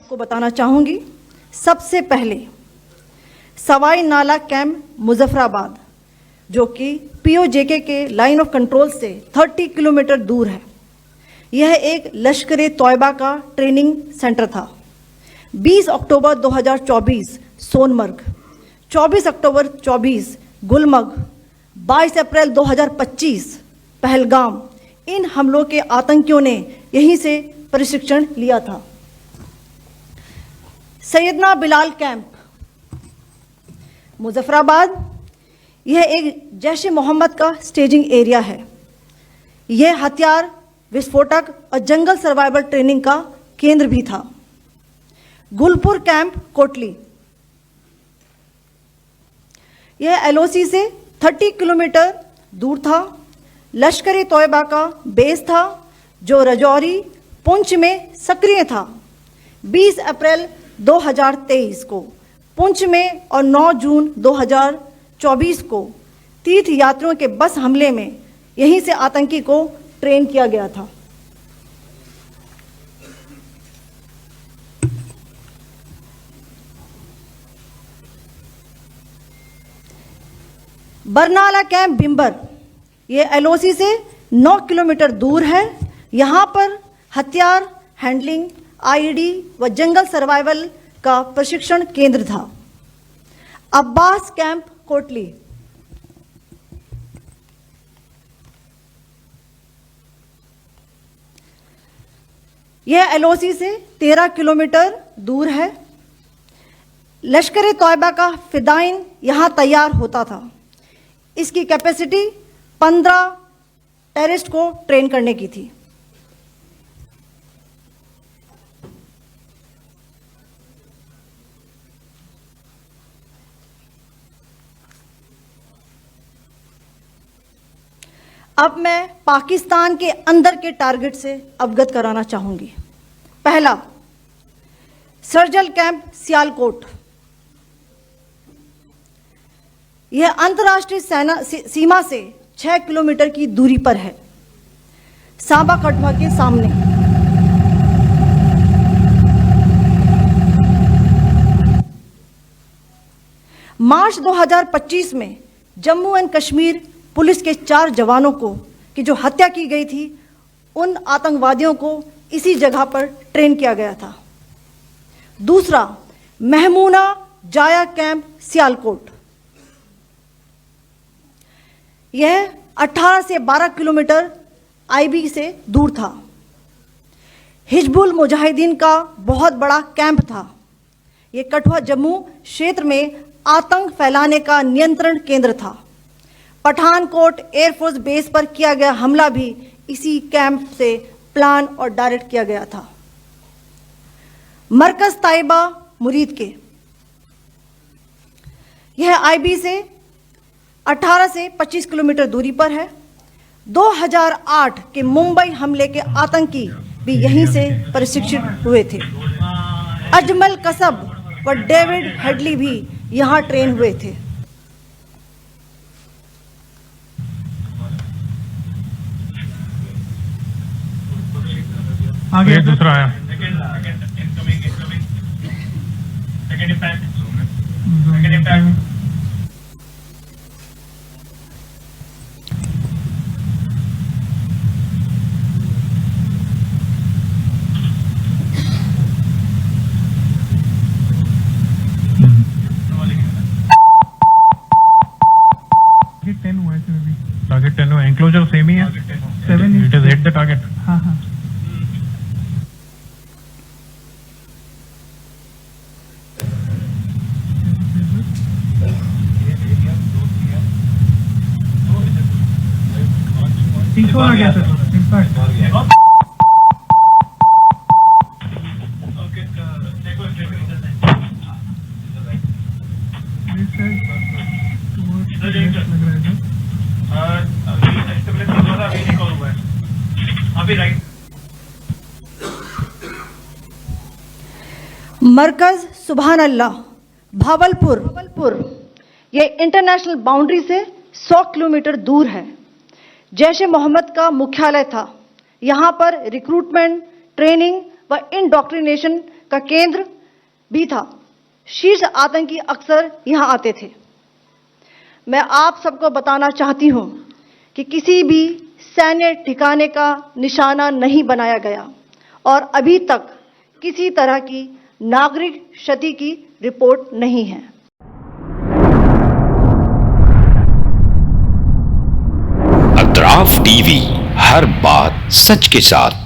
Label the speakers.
Speaker 1: आपको बताना चाहूँगी। सबसे पहले सवाई नाला कैंप मुजफ्फराबाद, जो कि पीओजेके के लाइन ऑफ कंट्रोल से 30 किलोमीटर दूर है। यह एक लश्कर तोयबा का ट्रेनिंग सेंटर था। 20 अक्टूबर 2024 सोनमर्ग, 24 अक्टूबर 24 गुलमर्ग, 22 अप्रैल 2025 पहलगाम, इन हमलों के आतंकियों ने यहीं से प्रशिक्षण लिया था। सैयदना बिलाल कैंप मुजफ्फराबाद, यह एक जैश ए मोहम्मद का स्टेजिंग एरिया है। यह हथियार, विस्फोटक और जंगल सर्वाइवल ट्रेनिंग का केंद्र भी था। गुलपुर कैंप कोटली, यह एलओसी से 30 किलोमीटर दूर था। लश्कर ए तोयबा का बेस था जो रजौरी, पुंछ में सक्रिय था। 20 अप्रैल 2023 को पुंछ में और 9 जून 2024 को तीर्थ यात्रियों के बस हमले में यहीं से आतंकी को ट्रेन किया गया था। बरनाला कैंप बिम्बर, ये एलओसी से 9 किलोमीटर दूर है। यहाँ पर हथियार, हैंडलिंग, आईडी व जंगल सर्वाइवल का प्रशिक्षण केंद्र था। अब्बास कैंप कोटली, यह एलओसी से 13 किलोमीटर दूर है। लश्कर ए तोयबा का फिदाइन यहाँ तैयार होता था। इसकी कैपेसिटी 15 टेररिस्ट को ट्रेन करने की थी। अब मैं पाकिस्तान के अंदर के टारगेट से अवगत कराना चाहूंगी। पहला, सर्जल कैंप सियालकोट, यह अंतर्राष्ट्रीय सीमा से 6 किलोमीटर की दूरी पर है, सांबा कठुआ के सामने। मार्च 2025 में जम्मू एंड कश्मीर पुलिस के 4 जवानों को की जो हत्या की गई थी, उन आतंकवादियों को इसी जगह पर ट्रेन किया गया था। दूसरा, महमूना जाया कैंप सियालकोट, यह 18 से 12 किलोमीटर आईबी से दूर था। हिजबुल मुजाहिदीन का बहुत बड़ा कैंप था। यह कठुआ जम्मू क्षेत्र में आतंक फैलाने का नियंत्रण केंद्र था। पठानकोट एयरफोर्स बेस पर किया गया हमला भी इसी कैंप से प्लान और डायरेक्ट किया गया था। मरकज ताइबा मुरीद के, यह आईबी से 18 से 25 किलोमीटर दूरी पर है। 2008 के मुंबई हमले के आतंकी भी यहीं से प्रशिक्षित हुए थे। अजमल कसब व डेविड हेडली भी यहां ट्रेन हुए थे।
Speaker 2: आगे दूसरा आया। टारगेट 10 हुआ, एंक्लोजर सेम ही है। 7 it is hit the target. हाँ हाँ, ठीक हो गया सर। इम्पैक्ट
Speaker 1: मरकज सुभान अल्लाह भावलपुर, ये इंटरनेशनल बाउंड्री से 100 किलोमीटर दूर है। जैश ए मोहम्मद का मुख्यालय था। यहाँ पर रिक्रूटमेंट, ट्रेनिंग व इंडोक्ट्रिनेशन का केंद्र भी था। शीर्ष आतंकी अक्सर यहां आते थे। मैं आप सबको बताना चाहती हूं कि किसी भी सैन्य ठिकाने का निशाना नहीं बनाया गया और अभी तक किसी तरह की नागरिक क्षति की रिपोर्ट नहीं है।
Speaker 3: अतराफ टीवी, हर बात सच के साथ।